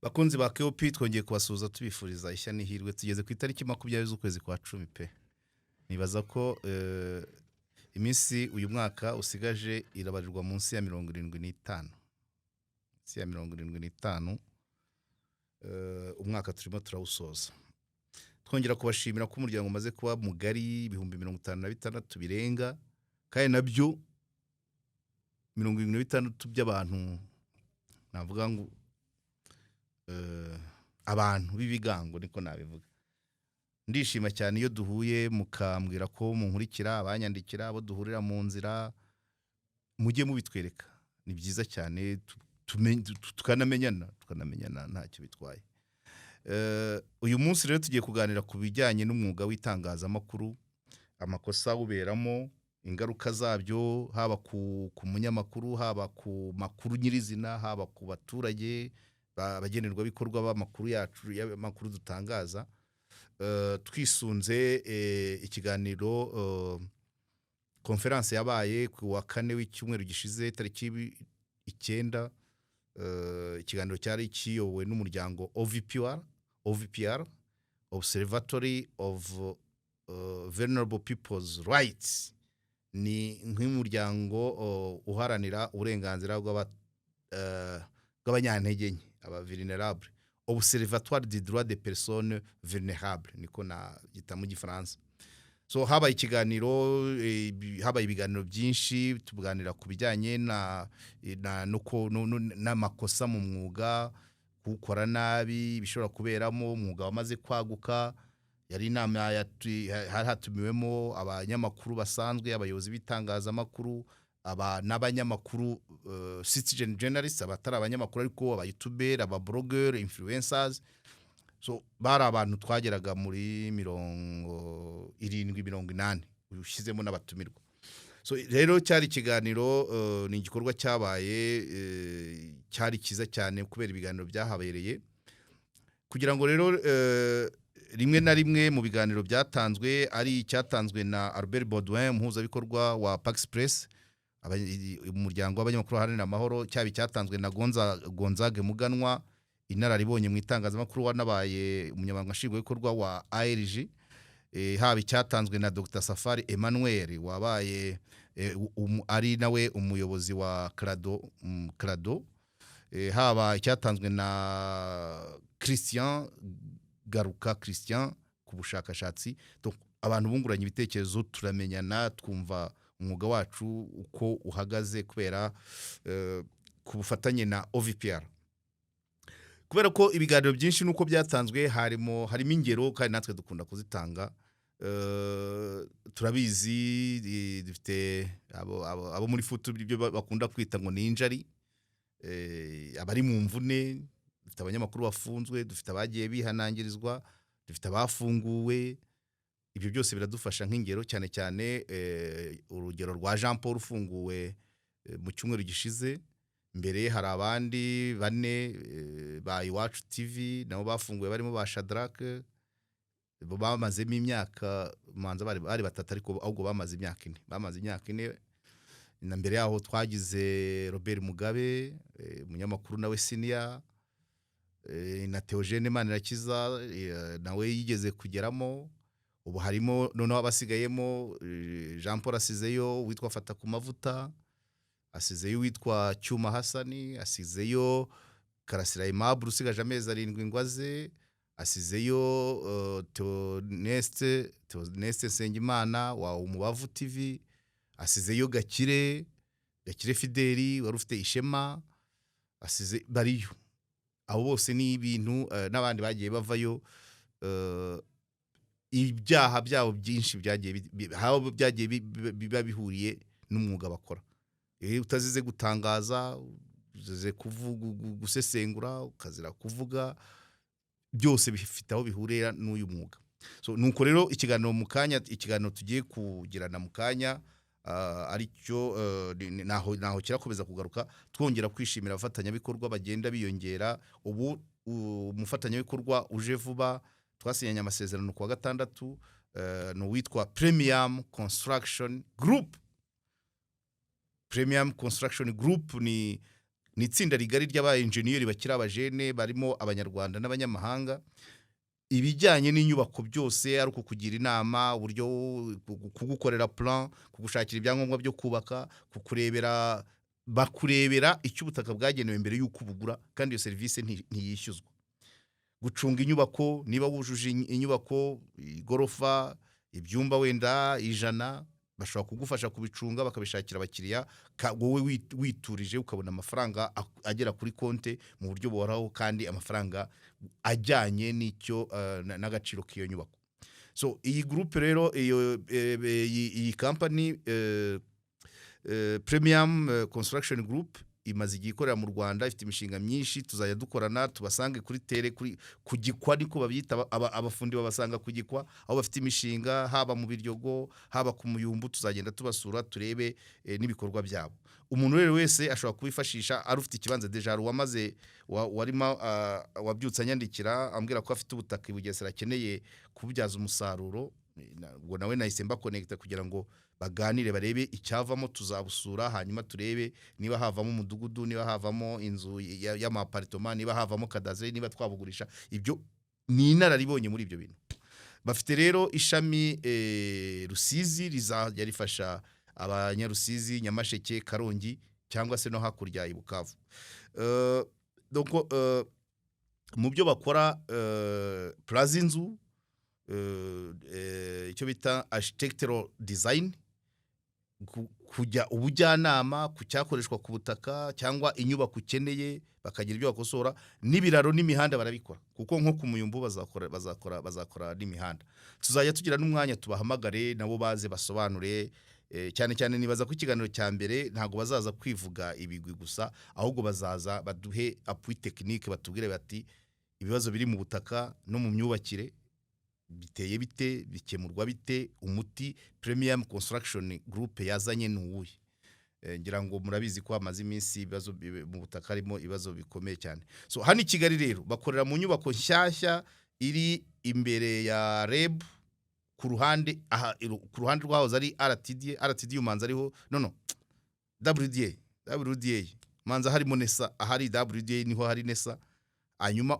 Bakunzi ba KOP twongeye kubasuhuza tubifuriza ishya n'ihirwe tugeze ku itariki 20 z'ukwezi kwa 10 pe. Nibaza ko iminsi uyu mwaka usigaje irabarirwa munsi ya 75. Munsi ya 75 umwaka turimo turawusoza. Twongera kubashimira ko umuryango umaze kuba mugari 56,000 birenga kandi nabyo 76 by'abantu navuga ngo abantu b'ibigango niko nabivuga. Ndishima cyane iyo duhuye mukambwira ko munkurikira abanyandikira abo duhurira mu nzira mujye mubitwereka. Ni byiza cyane tukanamenyana ntacyo bitwaye. Uyu munsi rero tugiye kuganira ku bijyanye n'umwuga w'itangazamakuru, amakosa uberamo, ingaruka zabyo haba ku munyamakuru, haba ku makuru nyirizina, haba ku baturage bagenerwa bikorwa b'amakuru yacu y'amakuru dutangaza. Twisunze ikiganiro conference yabaye ku wa 4 w'icyumweru gishize tariki 9. Ikiganiro cyari kiyobowe n'umuryango OVPR, Observatory of Vulnerable People's Rights. Ni nk'umuryango uharanira uburenganzira bw'abanyantege nke, aba vulnerable. Observatoire des droits des personnes vulnérables niko na gita mu gifaransa. So habaye ikiganiro, habaye ibiganiro byinshi tubuganira ku bijyanye n'amakosa mu mwuga, gukora nabi bishobora kuberamo umwuga wamaze kwaguka. Yari inama hari hatumiwemo abanyamakuru basanzwe, abayobozi b'itangazamakuru, n'abanyamakuru citizen journalists, abatari abanyamakuru ariko aba YouTuber, aba blogger, influencers. So bari abantu twageraga muri 70-80 ushyizemo n'abatumirwa. So rero cyari ikiganiro, ni igikorwa cyabaye cyari kiza cyane kubera ibiganiro byahabereye, kugira ngo rero rimwe na rimwe mu biganiro byatanzwe ari cyatanzwe na Albert Baudouin, umuhuzabikorwa wa Pax Press, umuryango w'abanyamakuru haranira amahoro, cyabi cyatanzwe na Gonzague Muganwa, inararibonye mu itangazamakuru wanabaye umunyamabanga nshingwabikorwa wa ARG. Haba cyatanzwe na Dr Safari Emmanuel wabaye ari nawe umuyobozi wa Crado. Haba cyatanzwe na Christian Garuka Christian ku bushakashatsi. Abantu bunguranye ibitekerezo, turamenyana, twumva umwuga wacu uko uhagaze kubera ku bufatanye na OVPR. Kubera ko ibiganiro byinshi nuko byatanzwe harimo ingero kandi natwe dukunda kuzitanga. Turabizi dufite abo muri futu ibyo bakunda kwita ngo ni injari, abari mu mvune, dufite abanyamakuru bafunzwe, dufite abagiye bihanangirizwa, dufite abafunguwe. Ibyo byose biradufasha nk'ingero, cyane cyane urugero rwa Jean Paul ufunguwe mu cyumweru gishize. Mbere hari abandi 4 ba Iwacu TV nabo bafunguwe barimo ba Shadrack, bamazemo imyaka manza bari 3 ariko ahubwo bamaze imyaka 4. Na mbere yaho twagize Robert Mugabe, umunyamakuru nawe senior, na Theogene Manirakiza nawe yigeze kugeramo. Ubu harimo noneho abasigayemo Jean Paul asizeyo witwa Fata ku mavuta, asizeyo witwa Cyuma Hasani, asizeyo Karasira Aimable usigaje amezi 7 ngwaze, asizeyo Toneste Sengimana wa Umubavu TV, asizeyo Gakire Fideli wari ufite Ishema, asize bariyo. Abo bose ni ibintu n'abandi bagiye bavayo. Ibyaha byabo byinshi byagiye biba bihuriye n'umwuga bakora. Utazize gutangaza, uzize kuvuga, gusesengura, ukazira kuvuga, byose bifite aho bihurira n'uyu mwuga. So nuko rero ikiganiro tugiye kugirana mu kanya aricyo naho kirakomeza kugaruka, twongera kwishimira abafatanyabikorwa bagenda biyongera. Ubu umufatanyabikorwa uje vuba twasinyanye amasezerano ku wa 6, no witwa Premium Construction Group. Premium Construction Group ni ni itsinda rigari ry'aba engineer bakira abajene barimo abanyarwanda n'abanyamahanga. Ibijyanye n'inyubako byose ari uko kugira inama uburyo kugukorera plan, kugushakira ibyangombwa byo kubaka, bakurebera icyo ubutaka bwagenewe mbere y'uko ubugura, kandi iyo serivisi ntiyishyuzwa. Gucunga inyubako, niba wujuje inyubako igorofa ibyumba wenda 100, bashobora kugufasha kubicunga bakabishakira abakiriya, wowe witurije ukabona amafaranga agera kuri konte mu buryo buhoraho, kandi amafaranga ajyanye n'icyo n'agaciro k'iyo nyubako. So iyi groupe rero iyi company Premium Construction Group imaze igihe ikorera mu Rwanda, ifite imishinga myinshi. Tuzajya dukorana, tubasange kuri kugikwa niko babyita, abafundi babasanga kugikwa aho bafite imishinga, haba mu Biryogo haba ku Muyumbu. Tuzagenda tubasura turebe n'ibikorwa byabo. Umuntu rero wese ashobora kubifashisha ari ufite ikibanza deja warimo wabyutse anyandikira ambwira ko afite ubutaka i Bugesera akeneye kububyaza umusaruro, ubwo nawe nahise connect kugira ngo baganire barebe icyavamo. Tuzabusura hanyuma turebe niba havamo umudugudu, niba havamo inzu y'amapartoma, niba havamo kadastre, niba twabugurisha. Ibyo ni inararibonye muri ibyo bintu. Bafite rero ishami Rusizi rizajya rifasha abanyarusizi, Nyamasheke, Karongi cyangwa se no hakurya i Bukavu. Donc mu byo bakora plaza inzu, icyo bita architectural design, kujya ubujyanama ku cyakoreshwa ku butaka cyangwa inyubako ukeneye, bakagira ibyo bakosora. N'ibiraro n'imihanda barabikora, kuko nko ku Muyumbu bazakora n'imihanda. Tuzajya tugira n'umwanya tubahamagare nabo baze basobanure, cyane cyane nibaza ko ikiganiro cya mbere ntago bazaza kwivuga ibigwi gusa, ahubwo bazaza baduhe appui technique, batubwire bati ibibazo biri mu butaka no mu myubakire biteye bite, bikemurwa bite, umuti Premium Construction Group yazanye n'uwuhe. Ngira ngo murabizi ko amaze iminsi ibibazo mu butaka harimo ibibazo bikomeye cyane. So hano i Kigali rero bakorera mu nyubako nshyashya iri imbere ya REB, ku ruhande rwaho ari RTD umanza ariho WDA manza harimo NESA, ahari WDA niho hari NESA. Hanyuma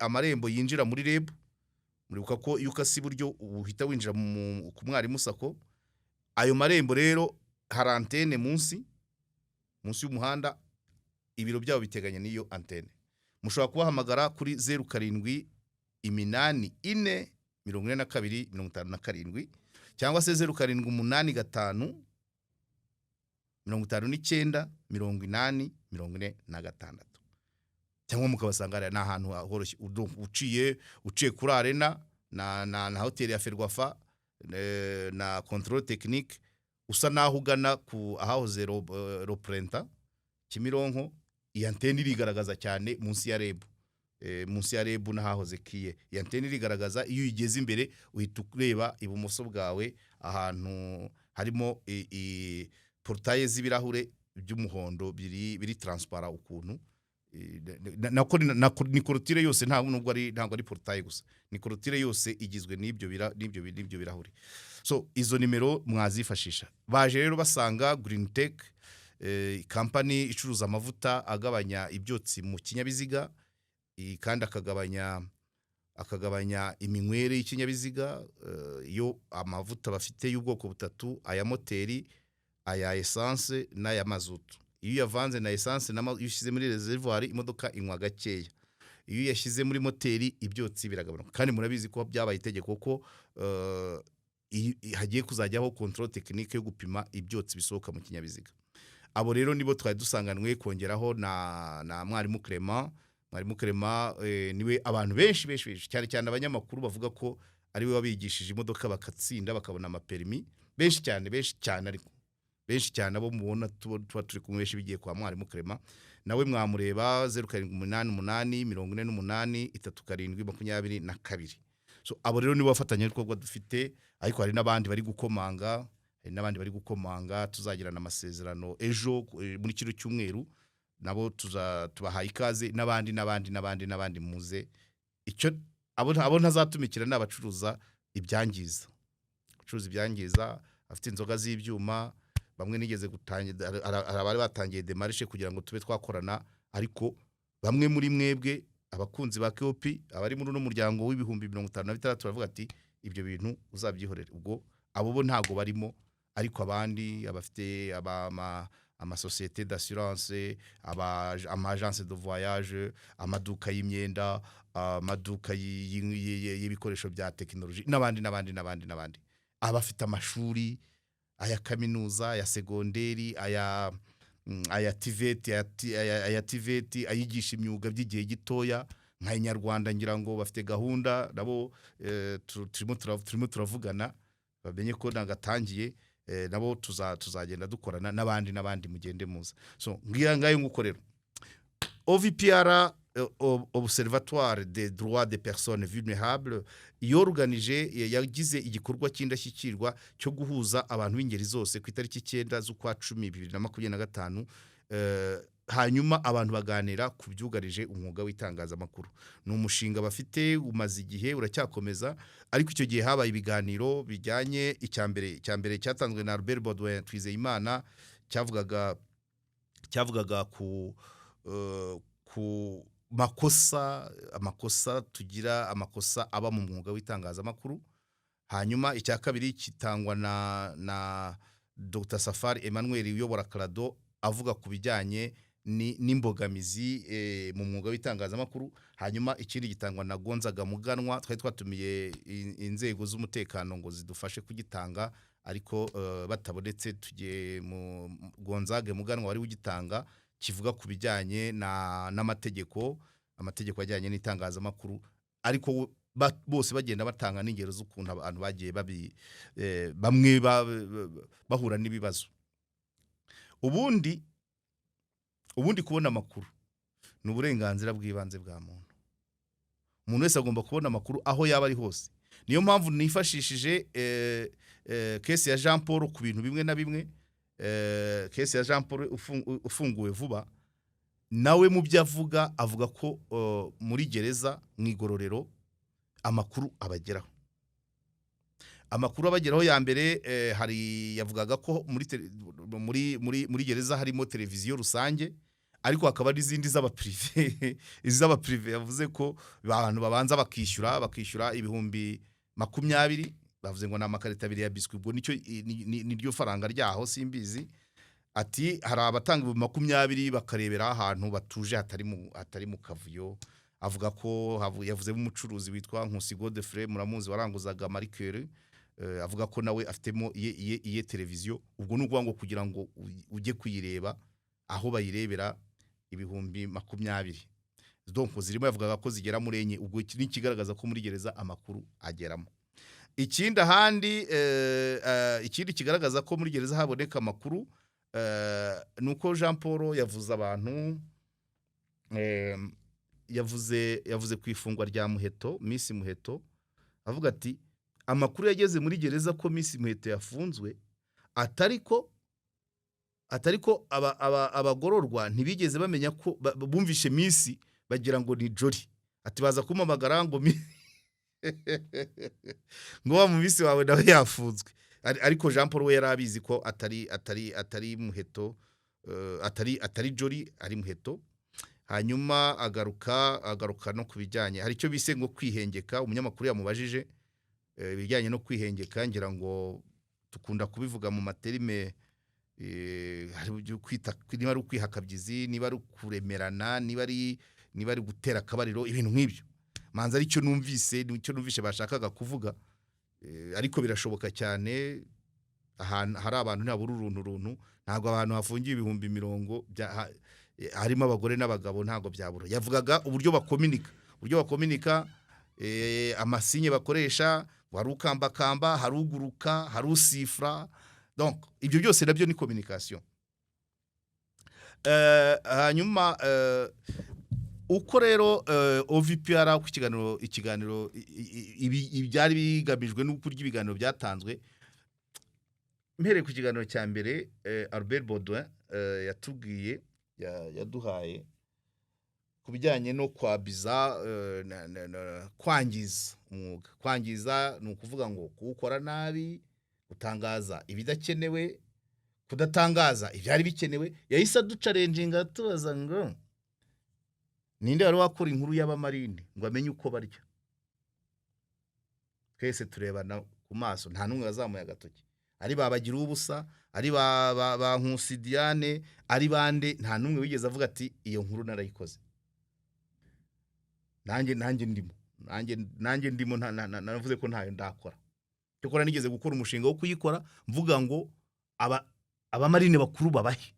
amarembo yinjira muri REB, muribuka ko iyo ukasi buryo uhita winjira ku Mwarimu Sako. Ayo marembo rero hari antene munsi y'umuhanda, ibiro byabo biteganya n'iyo antene. Mushobora kubahamagara kuri 07844257 cyangwa se 0785598046, cyangwa mukabasanga na ahantu horoshye uciye kuri Arena na hotel ya Ferwafa na control technique, usa naho ugana ku ahahoze Roprenta Kimironko. Iyi antene irigaragaza cyane munsi ya REB, n'ahahoze Kiye. Iyi antene irigaragaza, iyo uyigeze imbere uhita ureba ibumoso bwawe ahantu harimo portail z'ibirahure by'umuhondo biri transparent ukuntu. Ni korotire yose, ntabwo ari portail gusa, ni korotire yose igizwe n'ibyo birahure. So izo nimero mwazifashisha. Baje rero basanga Green Tech, company icuruza amavuta agabanya ibyotsi mu kinyabiziga, kandi akagabanya iminywere y'ikinyabiziga. Iyo amavuta bafite y'ubwoko butatu: aya moteri, aya essence n'aya mazutu. Iyo yavanze na essence iyo ushyize muri reservoir, imodoka inywa gakeya. Iyo yashyize muri moteri, ibyotsi biragabanuka. Kandi murabizi ko byabaye itegeko ko hagiye kuzajyaho control technique yo gupima ibyotsi bisohoka mu kinyabiziga. Abo rero nibo twari dusanganwe, kongeraho na Mwarimu Clement. Mwarimu Clement niwe abantu benshi cyane cyane abanyamakuru bavuga ko ari we wabigishije imodoka bakatsinda bakabona amaperimi. Benshi cyane ariko benshi cyane abo mubona tuba turi kumwe benshi bigiye kwa Mwarimu Clement. Nawe mwamureba 0788483722. So abo rero nibo bafatanya ibikorwa dufite, ariko hari n'abandi bari gukomanga. Tuzagirana amasezerano ejo muri kiro cyumweru, nabo tubahaye ikaze, n'abandi muze. Icyo abo ntazatumikira n'abacuruza ibyangiza, afite inzoga z'ibyuma, bamwe nigeze gutangira abari batangiye demarishe kugira ngo tube twakorana, ariko bamwe muri mwebwe abakunzi ba Keopi abari muri uno muryango w'ibihumbi 56 turavuga ati ibyo bintu uzabyihorera. Ubwo abo bo ntago barimo, ariko abandi abafite amasosiyete d'assurance, ama agence de voyage, amaduka y'imyenda, amaduka y'ibikoresho bya tekinoloji n'abandi, abafite amashuri, aya kaminuza, aya segonderi, aya TVET ayigisha imyuga by'igihe gitoya nka Nyarwanda, ngira ngo bafite gahunda nabo turimo turavugana, bamenye ko nagatangiye, nabo tuzagenda dukorana n'abandi mugende muza. So ngayo nguko rero OVPR, Observatoire des droits des personnes vulnérables, yorganije yagize igikorwa cy'indashyikirwa cyo guhuza abantu b'ingeri zose ku itariki 9 z'ukwa 10 2025. Hanyuma abantu baganira ku byugarije umwuga w'itangazamakuru. Ni umushinga bafite umaze igihe uracyakomeza, ariko icyo gihe habaye ibiganiro bijyanye icyambere cyatanzwe na Albert Baudouin Twizeyimana, cyavugaga ku amakosa tugira, amakosa aba mu mwuga w'itangazamakuru. Hanyuma icya kabiri kitangwa na Dr Safari Emmanuel uyobora Karado, avuga ku bijyanye n'imbogamizi mu mwuga w'itangazamakuru. Hanyuma ikindi gitangwa na Gonzaga Muganwa, twari twatumiye inzego z'umutekano ngo zidufashe kugitanga, ariko batabonetse tugiye mu Gonzaga Muganwa wari ugitanga, kivuga ku bijyanye n'amategeko ajyanye n'itangazamakuru, ariko bose bagenda batanga n'ingero z'ukuntu abantu bagiye bamwe bahura n'ibibazo. Ubundi kubona amakuru ni uburenganzira bw'ibanze bwa muntu. Umuntu wese agomba kubona amakuru aho yaba ari hose. Niyo mpamvu nifashishije kesi ya Jean Paul ku bintu bimwe na bimwe. Kesi ya Jean Paul ufunguwe vuba, nawe mu byo avuga ko muri gereza mu igororero amakuru abageraho. Amakuru abageraho ya mbere, hari yavugaga ko muri gereza harimo televiziyo rusange, ariko hakaba n'izindi z'abaprive. Iz'abaprive yavuze ko abantu babanza bakishyura ibihumbi 20, bavuze ngo n'amakarita 2 ya biscuit, ubwo niryo faranga ryaho simbizi. Ati hari abatanga 20 bakarebera ahantu batuje hatari mu kavuyo. Avuga ko yavuze umucuruzi witwa Nkusi Godfrey, muramuzi, waranguzaga marikeri. Avuga ko nawe afitemo iye televiziyo. Ubwo n'ubwo ngo kugira ngo ujye kuyireba aho bayirebera ibihumbi 20. Donc zirimo yavugaga ko zigera muri enye. Ubwo ni kigaragaza ko muri gereza amakuru ageramo. Ikindi ahandi, ikindi kigaragaza ko muri gereza haboneka amakuru, nuko Jean Paul yavuze abantu, yavuze ku ifungwa rya Muheto, Miss Muheto, avuga ati amakuru yageze muri gereza ko Miss Muheto yafunzwe, atariko abagororwa ntibigeze bamenya ko bumvishe Miss bagira ngo ni Jolly. Ati baza kumamagara ngo ngo wa Miss wawe nawe yafunzwe, ariko Jean Paul we yarabizi ko atari Muheto, atari Jolly, ari Muheto. Hanyuma agaruka no kubijyanye, hari icyo bise ngo kwihengeka. Umunyamakuru yamubajije ibijyanye no kwihengeka, ngira ngo tukunda kubivuga mu materime, niba ari ukwihakabyizi, niba ari kuremerana, niba ari gutera akabariro, ibintu nk'ibyo. Manza ari cyo numvise bashakaga kuvuga, ariko birashoboka cyane ahantu hari abantu ntabura uruntu, ntabwo abantu hafungiye ibihumbi 100 harimo abagore n'abagabo, ntabwo byabura. Yavugaga uburyo bakominika, amasinye bakoresha, wari ukambakamba, haruguruka, harusifra. Donc ibyo byose nabyo ni communication. Hanyuma uko rero OVPR ku ikiganiro ibyari bigamijwe n'ukurya ibiganiro byatanzwe. Mpereye ku kiganiro cya mbere, Albert Baudouin yatubwiye, yaduhaye ku bijyanye no kwabiza, kwangiza umwuga. Kwangiza ni ukuvuga ngo kuwukora nabi, gutangaza ibidakenewe, kudatangaza ibyari bikenewe, yahise aducarenjinga tubaza ngo ninde wari wakora inkuru y'abamarine ngo amenye uko barya. Twese turebana ku maso, nta n'umwe wazamuye agatoki, ari babagira ubusa, ari ba Nkusi Diane, ari bande, nta n'umwe wigeze avuga ati iyo nkuru narayikoze. Nanjye ndimo navuze ko ntayo ndakora. Cyokora nigeze gukora umushinga wo kuyikora mvuga ngo abamarine bakuru babahe,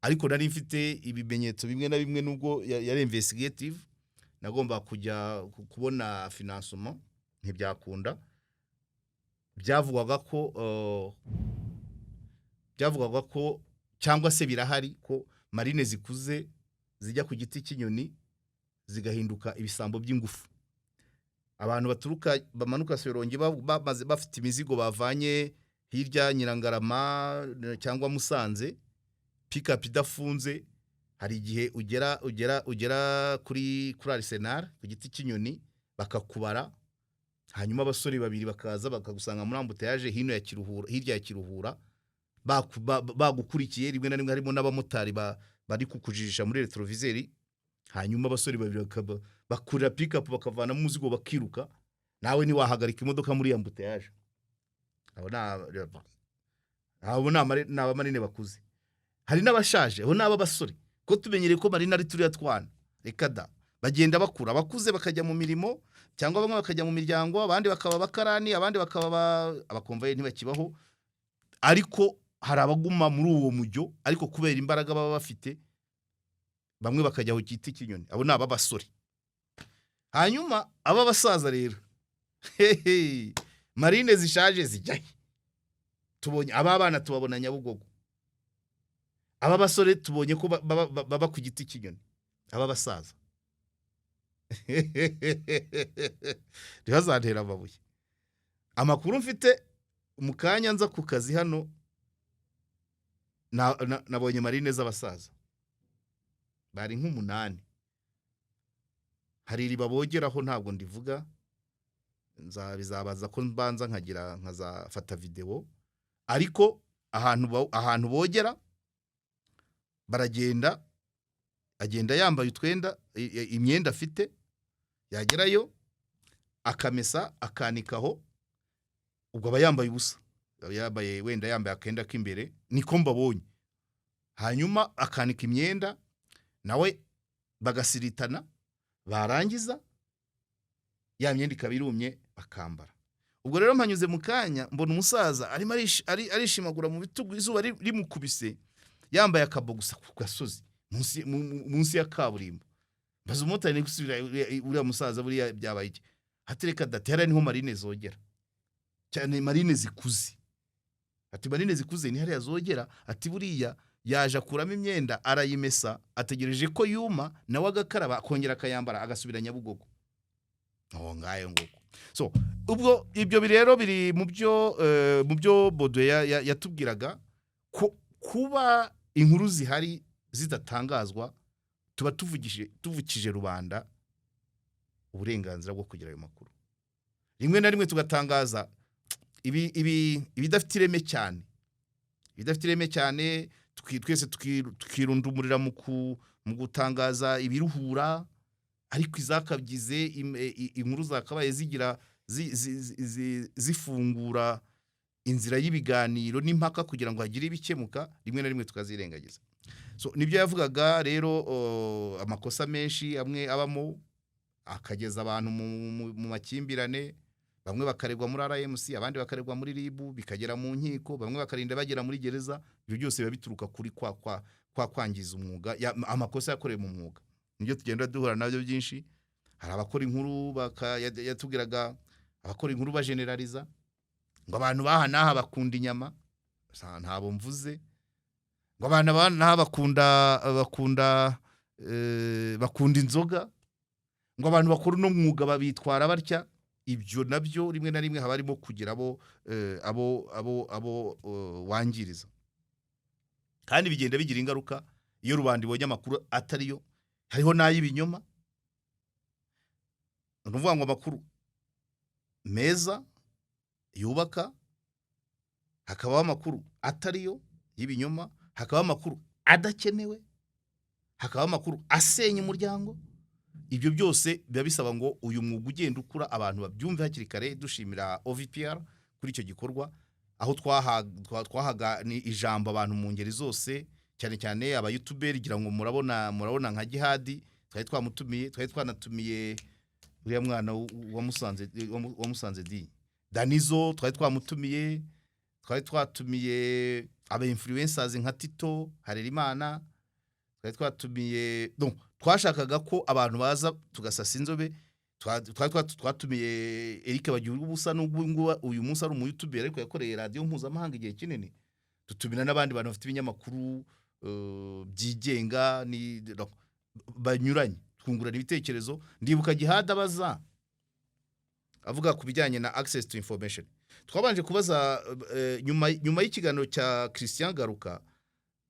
ariko nari mfite ibimenyetso bimwe na bimwe, nubwo yari investigative, nagomba kujya kubona financement, ntibyakunda. Byavugwaga ko cyangwa se birahari ko marine zikuze zijya ku giti cy'inyoni zigahinduka ibisambo by'ingufu. Abantu bamanuka Serongi bamaze bafite imizigo bavanye hirya Nyirangarama cyangwa Musanze, pick up idafunze, hari igihe ugera kuri Arsenal ku giti cy'inyoni bakakubara, hanyuma abasore babiri bakaza bakagusanga muri ambuteyage hino ya Kiruhura, hirya ya Kiruhura, bagukurikiye. Rimwe na rimwe harimo n'abamotari bari kukujijisha muri retroviseri, hanyuma abasore babiri bakurira pick up bakavana mu muzigo bakiruka, nawe ni wahagarika imodoka muri ambuteyage. Abo ni abamarine bakuze. Hari n'abashaje, abo ni abasore, ko tumenyereye ko marine ari turiya twana. Reka da, bagenda bakura, abakuze bakajya mu mirimo, cyangwa bamwe bakajya mu miryango, abandi bakaba bakarani, abandi bakaba abakomvaye ntibakibaho, ariko hari abaguma muri uwo mujyo, ariko kubera imbaraga baba bafite, bamwe bakajya ku giti cy'inyoni. Abo ni abasore. Hanyuma aba basaza rero, marine zishaje zijyahe, tubonye aba bana tubabona Nyabugogo, aba basore tubonye ko baba ku giti cy'inyoni, aba basaza ntibazantera amabuye. Amakuru mfite mu kanya nza ku kazi hano, nabonye marine z'abasaza bari nk'8. Hari iriba bogeraho, ntabwo ndivuga, bizabaza ko mbanza nkazafata video, ariko ahantu bogera baragenda, agenda yambaye utwenda, imyenda afite, yagerayo akamesa akanikaho, ubwo aba yambaye ubusa, yambaye wenda yambaye akenda k'imbere, niko mbabonye. Hanyuma akanika imyenda, nawe bagasiritana, barangiza ya myenda ikaba irumye bakambara. Ubwo rero mpanyuze mu kanya mbona umusaza arimo arishimagura mu bitugu, izuba rimukubise, yambaye akabogusa ku gasozi munsi ya kaburimbo. Baza umumotari ni gusubira uriya musaza buriya byabaye iki? Hatereka datera niho marine zogera, cyane marine zikuze. Ati marine zikuze ni hariya zogera, ati buriya yaje akuramo imyenda arayimesa, ategereje ko yuma, nawe agakaraba akongera akayambara agasubira Nyabugogo. Ngayo nguko. So ubwo ibyo birero biri mu byo Bodo yatubwiraga ko kuba inkuru zihari zidatangazwa, tuba tuvukije rubanda uburenganzira bwo kugira ayo makuru. Rimwe na rimwe tugatangaza ibidafite ireme cyane, twese tukirundumurira mu gutangaza ibiruhura, ariko izakabyize inkuru zakabaye zigira zifungura inzira y'ibiganiro n'impaka kugira ngo hagire ibikemuka, rimwe na rimwe tukazirengagiza. So nibyo yavugaga rero, amakosa menshi amwe abamo akageza abantu mu makimbirane, bamwe bakaregwa muri RMC, abandi bakaregwa muri RIB, bikagera mu nkiko, bamwe bakarinda bagera muri gereza. Ibyo byose biba bituruka kuri kwangiza umwuga, amakosa yakorewe mu mwuga. Nibyo tugenda duhura nabyo byinshi. Hari abakora inkuru yatubwiraga, abakora inkuru bageneraliza ngo abantu bahanaha bakunda inyama, ntabo mvuze, ngo abantu bahanaha bakunda inzoga, ngo abantu bakora no mwuga babitwara batya. Ibyo nabyo rimwe na rimwe habarimo kugira abo wangiriza, kandi bigenda bigira ingaruka iyo rubanda ibonye amakuru atariyo. Hariho n'ay'ibinyoma, nuvuga ngo amakuru meza yubaka, hakabaho amakuru atariyo y'ibinyoma, hakaba amakuru adakenewe, hakaba amakuru asenya umuryango. Ibyo byose biba bisaba ngo uyu mwuga ugenda ukura abantu babyumve hakiri kare. Dushimira OVPR kuri icyo gikorwa, aho twahaga ni ijambo abantu mu ngeri zose, cyane cyane aba YouTuber. Gira ngo murabona nka Jihadi twari twanatumiye uriya mwana wa Musanze Danizo, twari twatumiye aba influencers nka Tito Harerimana, twatumiye twashakaga ko abantu baza tugasasa inzobe. Twatumiye Eric Bagihugu ubusa n'ubwo uyu munsi ari umu-YouTuber ariko yakoreye radio mpuzamahanga igihe kinini. Tutumira n'abandi bantu bafite ibinyamakuru byigenga ni banyuranye, twungurana ibitekerezo. Ndibuka Jihad abaza avuga ku bijyanye na access to information. Twabanje kubaza nyuma y'ikiganiro cya Christian Garuka,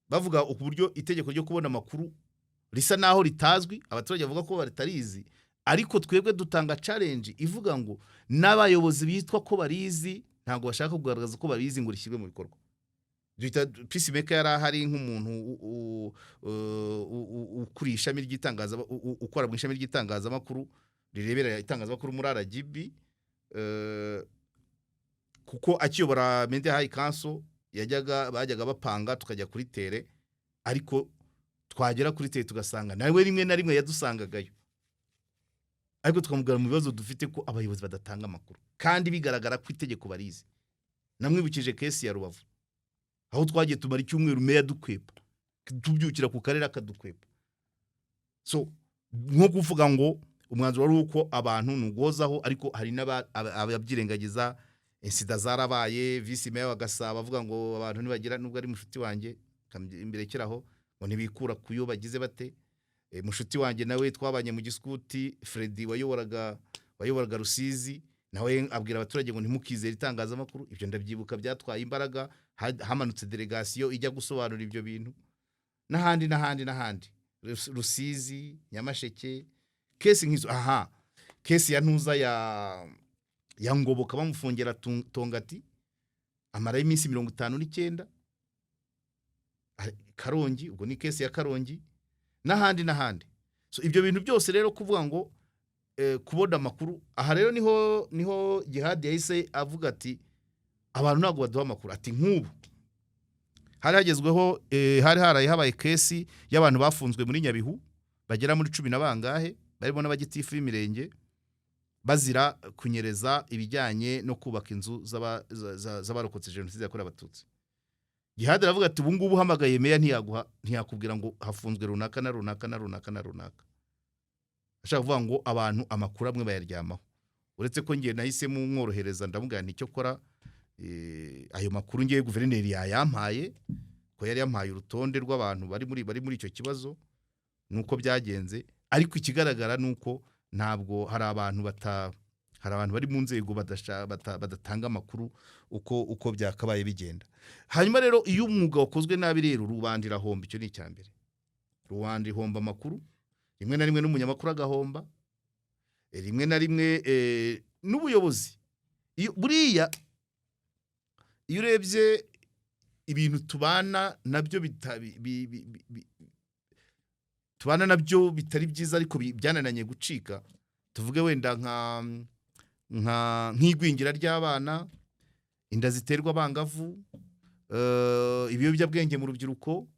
bavuga uburyo itegeko ryo kubona amakuru risa naho ritazwi, abaturage bavuga ko baritarizi, ariko twebwe dutanga challenge ivuga ngo n'abayobozi bitwa ko barizi ntago bashaka kugaragaza ko barizi ngo rishyirwe mu bikorwa. Peacemaker yari ahari nk'umuntu ukuri ishami ry'itangaza, ukora mu ishami ry'itangazamakuru rirebera itangazamakuru muri RGB, kuko akiyobora Media High Council bajyaga bapanga tukajya kuri tere, ariko twagera kuri tere tugasanga nawe rimwe na rimwe yadusangagayo, ariko tukamugara mu bibazo dufite ko abayobozi badatanga amakuru kandi bigaragara ko itegeko barizi. Namwibukije case ya Rubavu, aho twagiye tumara icyumweru meya dukwepa, tubyukira ku karere akadukwepa. So nko kuvuga ngo umwanzuro wari uko abantu nugozaho, ariko hari n'ababyirengagiza. Insida zarabaye, vice mayor bagasaba avuga ngo abantu nibagira, nubwo ari mushuti wanjye imbere kiraho ngo ntibikura kuyo bagize bate. Mushuti wanjye nawe twabanye mu giskuti, Freddy wayoboraga Rusizi, nawe abwira abaturage ngo ntimukizere itangazamakuru. Ibyo ndabyibuka byatwaye imbaraga, hamanutse delegation ijya gusobanura ibyo bintu. N'ahandi Rusizi, Nyamasheke, kesi nk'izo. Kesi ya Ntuza ya Ngoboka bamufungera Tongati amara y'iminsi 59. Karongi, ubwo ni kesi ya Karongi, n'ahandi. So ibyo bintu byose rero kuvuga ngo kubona amakuru, aha rero niho Jihad yahise avuga ati abantu ntago baduha amakuru. Ati nk'ubu hari hagezweho, hari habaye kesi y'abantu bafunzwe muri Nyabihu bagera muri 10 na bangahe, barimo n'abagitifu b'imirenge, bazira kunyereza ibijyanye no kubaka inzu z'abarokotse jenoside yakorewe Abatutsi. Jihad aravuga ati ubu ngubu hamagaye meya ntiyakubwira ngo hafunzwe runaka na runaka. Ashaka kuvuga ngo abantu amakuru amwe bayaryamaho, uretse ko ngiye nahisemo mworohereza, ndamubwira nti cyo kora ayo makuru ngiye guverineri yayampaye, ko yari yampaye urutonde rw'abantu bari muri icyo kibazo nuko byagenze. Ariko ikigaragara nuko ntabwo hari abantu bari mu nzego badatanga amakuru uko byakabaye bigenda. Hanyuma rero iyo umwuga wakozwe nabi rero rubandira homba. Icyo ni icyambere, rubandira homba amakuru, rimwe na rimwe n'umunyamakuru agahomba, rimwe na rimwe n'ubuyobozi. Buriya iyo urebye ibintu tubana nabyo bitari byiza ariko byanananye gucika, tuvuge wenda nk'igwingira ry'abana, inda ziterwa abangavu, ibiyobyabwenge mu rubyiruko,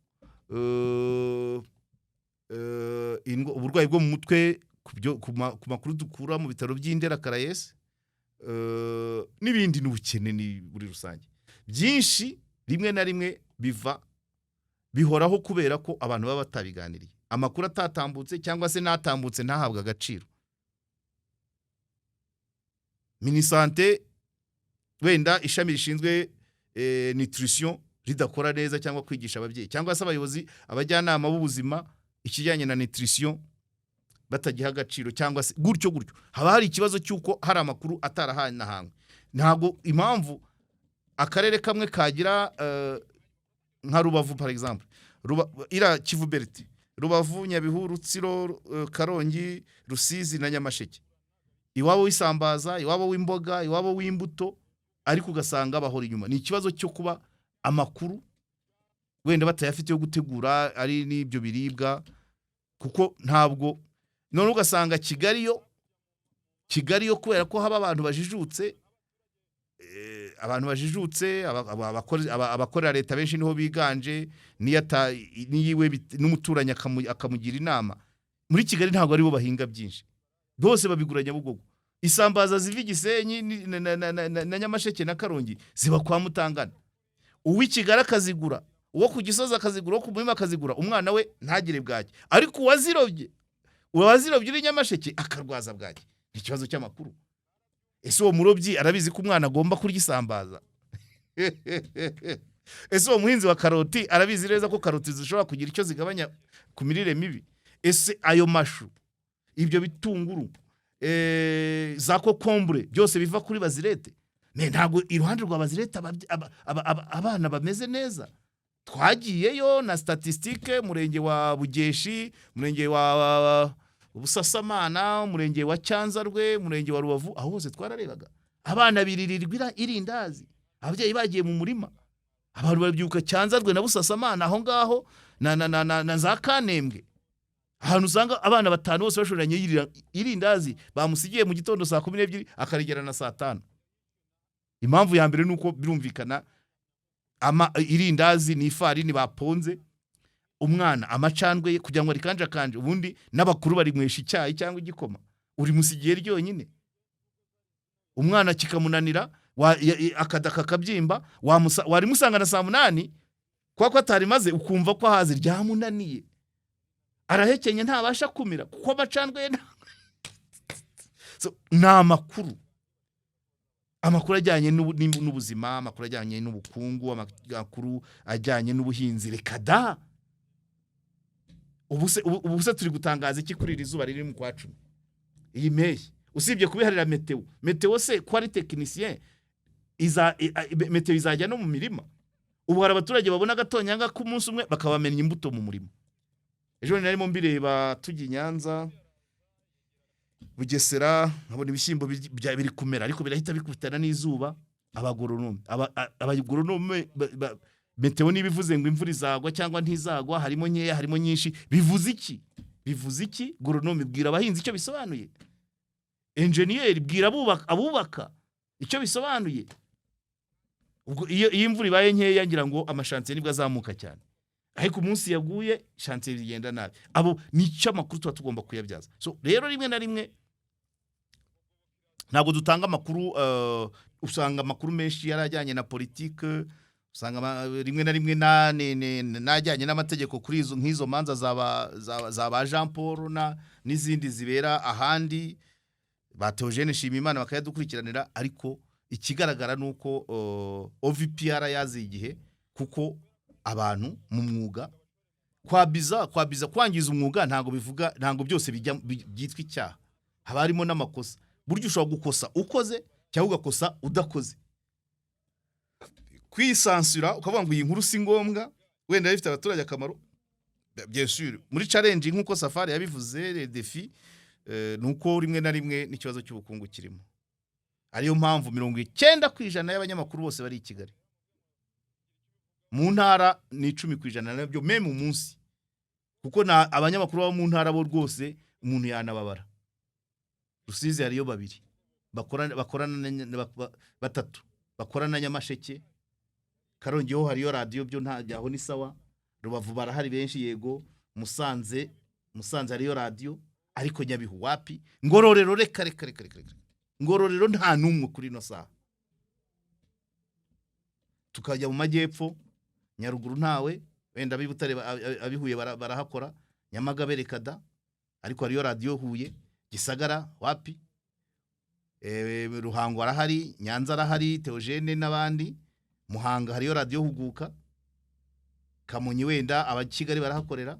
uburwayi bwo mu mutwe ku makuru dukura mu bitaro by'Indera Karayesi, n'ibindi, n'ubukene ni muri rusange byinshi. Rimwe na rimwe bihoraho kubera ko abantu baba batabiganiriye, amakuru atatambutse cyangwa se natambutse ntahabwa agaciro. Minisante wenda ishami rishinzwe nutrition ridakora neza cyangwa kwigisha ababyeyi, cyangwa se abayobozi abajyanama b'ubuzima ikijyanye na nutrition batagiha agaciro, cyangwa se gutyo haba hari ikibazo cy'uko hari amakuru atarahanahanwe. Ntago impamvu akarere kamwe kagira nka Rubavu par exemple, ira Kivu Belt, Rubavu, Nyabihu, Rutsiro, Karongi, Rusizi na Nyamasheke, iwabo w'isambaza, iwabo w'imboga, iwabo w'imbuto, ariko ugasanga bahora inyuma. Ni ikibazo cyo kuba amakuru wenda batayafite yo gutegura ari n'ibyo biribwa, kuko ntabwo none ugasanga Kigali yo kubera ko haba abantu bajijutse, abakorera leta benshi niho biganje, niyiwe n'umuturanye akamugira inama. Muri Kigali ntabwo ari bo bahinga byinshi, bose babigura Nyabugogo. Isambaza ziva Gisenyi na Nyamasheke na Karongi ziba kwa Mutangana. Uwi Kigali akazigura, uwo ku Gisozi akazigura, uwo ku Muhima akazigura, umwana we ntagire bwaki. Ariko uwazirovye uri Nyamasheke akarwaza bwaki. Ikibazo cy'amakuru. Ese uwo murobyi arabizi ko umwana agomba kurya isambaza? Ese uwo muhinzi wa karoti arabizi neza ko karoti zishobora kugira icyo zigabanya ku mirire mibi? Ese ayo mashu, ibyo bitunguru, za kokombure byose biva kuri Bazirete? Ntabwo iruhande rwa Bazirete abana bameze neza. Twagiyeyo na statistique, murenge wa Bugeshi, murenge wa Busasamana, murenge wa Cyanzarwe, murenge wa Rubavu, aho hose twararebaga abana biririrwa irindazi, ababyeyi bagiye mu murima, abantu babyuka Cyanzarwe na Busasamana aho ngaho na za Kanembwe, ahantu usanga abana batanu bose bashoranye irindazi bamusigiye mu gitondo saa 12 akarigera na saa 5. Impamvu ya mbere nuko birumvikana irindazi ni ifarini baponze, umwana amacandwe kugira ngo rikanje ubundi n'abakuru bari mwesha icyayi cyangwa igikoma, uri musigiye ryonyine. Umwana kikamunanira akadaka kabyimba, wari musanga na saa 8 kwa ko atari maze ukumva ko hazi ryamunaniye, arahekenye ntabasha kumira kuko amacandwe so amakuru ajyanye n'ubuzima, amakuru ajyanye n'ubukungu, amakuru ajyanye n'ubuhinzi, reka da. Ubuse turi gutangaza iki kuri iri zuba riri mu kwa 10 iyi meyi, usibye kubiharira meteo se ko ari technicien meteo izajya no mu mirima. Ubu hari abaturage babona gatonyanga ku munsi umwe bakabamenya imbuto mu murima. Ejo narimo mbireba tujya Nyanza Bugesera, nkabona ibishyimbo biri kumera ariko birahita bikubitana n'izuba. Abagoronome meteo nibivuze ngo imvura izagwa cyangwa ntizagwa, harimo nkeya harimo nyinshi, bivuze iki? Goronome bwira abahinzi icyo bisobanuye, engineer bwira abubaka icyo bisobanuye. Ubwo iyo imvura ibaye nkeya ngira ngo amashantiye nibwo azamuka cyane, ariko umunsi yaguye chantier rigenda nabi. Abo nicyo amakuru tuba tugomba kuyabyaza. So rero rimwe na rimwe ntabwo dutanga amakuru, usanga amakuru menshi yarajyanye na politique, usanga rimwe na rimwe najyanye n'amategeko kuri nk'izo manza zaba Jean Paul n'izindi zibera ahandi, ba Theogene Nshimiyimana bakayadukurikiranira. Ariko ikigaragara nuko OVPR yazi igihe, kuko abantu mu mwuga kwabiza kwangiza umwuga ntago byose byitwa icyaha, haba harimo n'amakosa. Buryo ushobora gukosa ukoze cyangwa ugakosa udakoze. Kwisansura ukavuga ngo iyi nkuru si ngombwa, wenda ifite abaturage akamaro, bien sûr muri challenge nkuko Safari yabivuze, defi nuko rimwe na rimwe n'ikibazo cy'ubukungu kirimo. Ariyo mpamvu 90% y'abanyamakuru bose bari i Kigali. Mu ntara ni 10% nabyo meme umunsi, kuko abanyamakuru bo mu ntara bo rwose umuntu yanababara. Rusizi hariyo 2 bakorana batatu bakorana na Nyamasheke, Karongi ho hariyo radio byo ntajyaho ni sawa, Rubavu barahari benshi yego, Musanze hariyo radio, ariko Nyabihu wapi, Ngororero reka Ngororero nta numwe kuri no saha. Tukajya mu majyepfo Nyaruguru ntawe, wenda bibutare abihuye barahakora, Nyamagabe rekada, ariko hariyo radio Huye, Gisagara wapi, Ruhango arahari, Nyanza arahari, Theogene n'abandi, Muhanga hariyo radio Huguka, Kamonyi wenda abakigali barahakorera,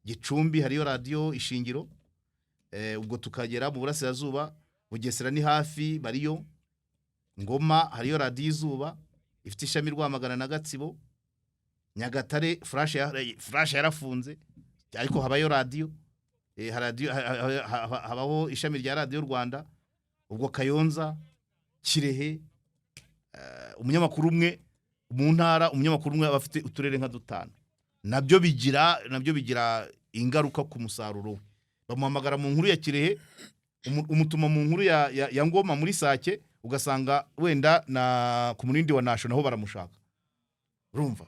Gicumbi hariyo radio Ishingiro, ubwo tukagera mu burasirazuba Bugesera ni hafi bariyo, Ngoma hariyo radio Izuba ifite ishami Rwamagana na Gatsibo, Nyagatare flash yarafunze ariko habayo radio, habaho ishami rya radio Rwanda, ubwo Kayonza, Kirehe, umunyamakuru umwe mu ntara umunyamakuru umwe aba afite uturere nka dutanu, nabyo bigira ingaruka ku musaruro we. Bamuhamagara mu nkuru ya Kirehe, umutuma mu nkuru ya Ngoma muri Sake, ugasanga wenda na ku munindi wa National aho baramushaka. Urumva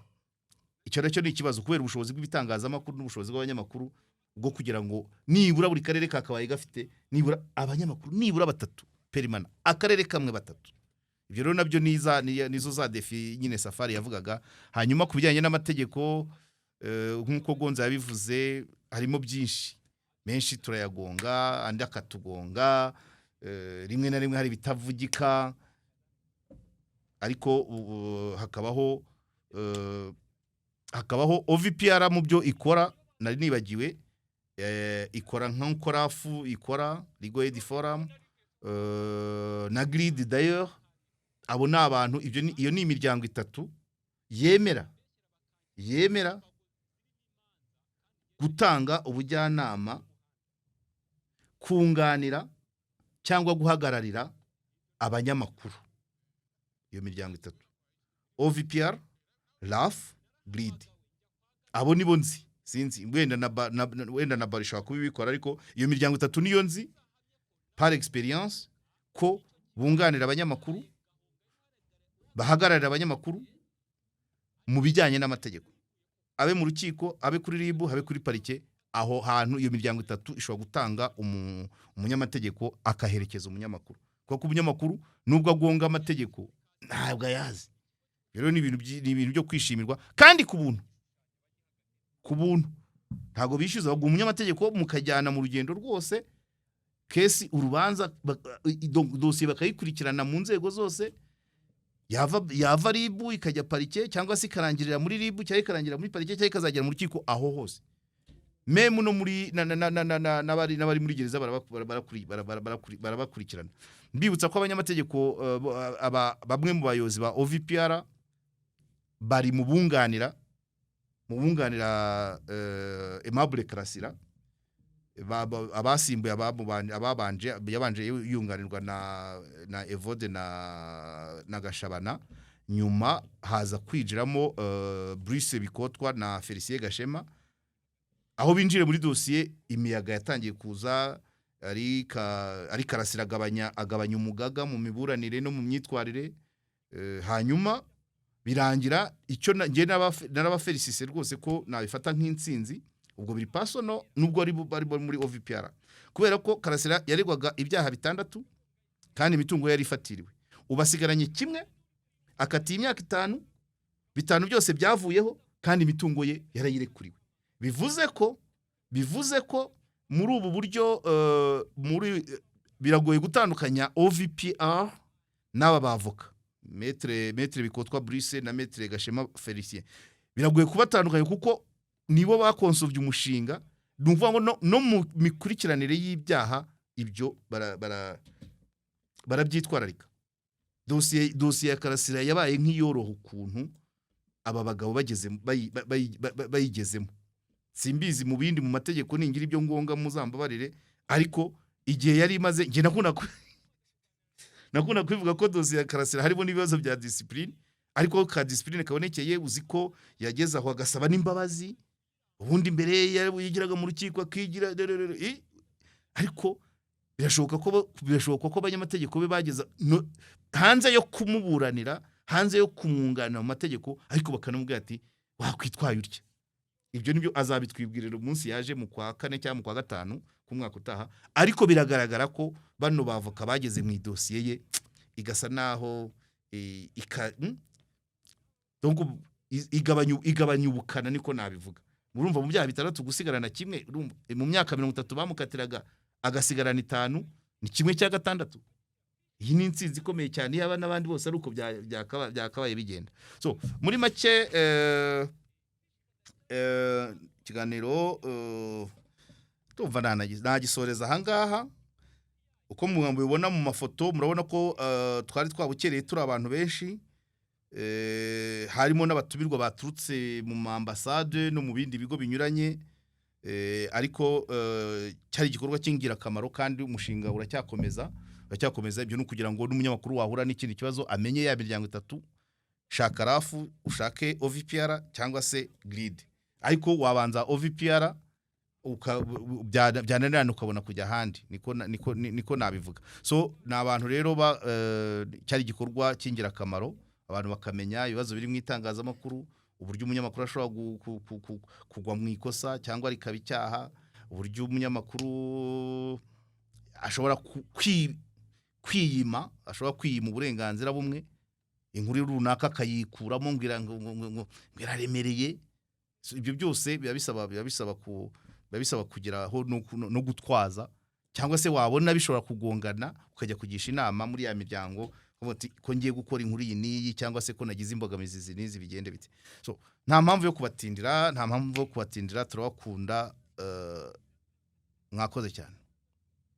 icyo nacyo ni ikibazo kubera ubushobozi bw'ibitangazamakuru n'ubushobozi bw'abanyamakuru bwo kugira ngo nibura buri karere kakabaye gafite nibura abanyamakuru nibura batatu perimana, akarere kamwe batatu. Ibyo rero nabyo nizo za defi nyine Safari yavugaga. Hanyuma ku bijyanye n'amategeko nk'uko Gonza yabivuze, harimo byinshi menshi turayagonga, andi akatugonga, rimwe na rimwe hari bitavugika, ariko hakabaho OVPR mu byo ikora nari nibagiwe, ikora nk'Korafu, ikora Legal Aid Forum na Grid d'ailleurs. Abo ni abantu, iyo ni imiryango itatu yemera gutanga ubujyanama, kunganira cyangwa guhagararira abanyamakuru. Iyo miryango itatu OVPR, LAF, Grid, abo nibo nzi, sinzi wenda na Barisha kubibikora, ariko iyo miryango itatu niyo nzi par experience ko bunganira abanyamakuru, bahagararira abanyamakuru mu bijyanye n'amategeko, abe mu rukiko, abe kuri RIB, abe kuri parike. Aho hantu iyo miryango itatu ishobora gutanga umunyamategeko akaherekeza umunyamakuru, kuko umunyamakuru nubwo agonga amategeko ntabwo ayazi. Rero ni ibintu byo kwishimirwa kandi ku buntu ntabwo bishyuza, ahubwo umunyamategeko mukajyana mu rugendo rwose, kesi urubanza dosiye bakayikurikirana mu nzego zose, yava RIB ikajya parike, cyangwa se ikarangirira muri RIB, cyangwa ikarangira muri parike, cyangwa ikazagera mu rukiko. Aho hose meme no muri n'abari muri gereza barabakurikirana. Mbibutsa ko abanyamategeko bamwe mu bayobozi ba OVPR bari mu bunganira Aimable Karasira, abasimbuye yabanje yunganirwa na Evode na Gashabana, nyuma haza kwijiramo Bruce Bikotwa na Felicien Gashema. Aho binjire muri dosiye, imiyaga yatangiye kuza, ari Karasira agabanya umugaga mu miburanire no mu myitwarire, hanyuma birangira icyo nge n'abafelicise rwose ko nabifata nk'intsinzi. Ubwo biri personal nubwo bari muri OVPR, kubera ko Karasira yaregwaga ibyaha 6 kandi imitungo yari ifatiriwe, ubasigaranye kimwe, akatiye imyaka 5, 5 byose byavuyeho kandi imitungo ye yarayirekuriwe. Bivuze ko muri ubu buryo biragoye gutandukanya OVPR n'aba bavoka Maître Bikotwa Brice na Maître Gashema Felicien. Biragoye kubatandukanya kuko nibo bakonsovye umushinga, numva ngo no mu mikurikiranire y'ibyaha ibyo barabyitwararika. Dosiye ya Karasira yabaye nk'iyoroha ukuntu aba bagabo bayigezemo. Simbizi mu bindi mu mategeko ningira ibyo ngonga muzambabarire, ariko igihe yari imaze nge nakunda kwivuga ko dosiye ya Karasira harimo n'ibibazo bya discipline, ariko ka discipline kabonekeye uziko yageza aho agasaba n'imbabazi, ubundi mbere yigiraga mu rukiko akigira, ariko birashoboka ko abanyamategeko be bageza hanze yo kumuburanira, hanze yo kumwunganira mu mategeko, ariko bakanamubwira ati wakwitwaye utya. Ibyo nibyo azabitwibwirira umunsi yaje mu kwa 4 cyangwa mu kwa 5 ku mwaka utaha. Ariko biragaragara ko bano bavoka bageze mu idosiye ye igasa naho donc igabanya ubukana, niko nabivuga. Murumva mu byaha 6 gusigarana kimwe, mu myaka 30 bamukatiraga agasigarana 5, ni kimwe cya 6. Iyi ni intsinzi ikomeye cyane yaba n'abandi bose ari uko byakabaye bigenda. So muri make kiganiro tumva nagisoreza ahangaha. Uko mubibona mu mafoto murabona ko twari twabukereye turi abantu benshi, harimo n'abatumirwa baturutse mu ambasade no mu bindi bigo binyuranye, ariko cyari igikorwa cy'ingirakamaro kandi umushinga uracyakomeza. Ibyo no kugira ngo n'umunyamakuru wahura n'ikindi kibazo amenye ya miryango 3 shaka rafu ushake OVPR cyangwa se grid, ariko wabanza OVPR byananirana ukabona kujya ahandi, niko nabivuga. So ni abantu rero cyari igikorwa cy'ingirakamaro, abantu bakamenya ibibazo biri mu itangazamakuru, uburyo umunyamakuru ashobora kugwa mu ikosa cyangwa rikaba icyaha, uburyo umunyamakuru ashobora kwiyima uburenganzira bumwe, inkuru runaka akayikuramo ngira ngo iraremereye. Ibyo byose biba bisaba kugeraho no gutwaza, cyangwa se wabona bishobora kugongana ukajya kugisha inama muri ya miryango ko ngiye gukora inkuru iyi n'iyi, cyangwa se ko nagize imbogamizi n'izi bigende bite. So nta mpamvu yo kubatindira, turabakunda, mwakoze cyane.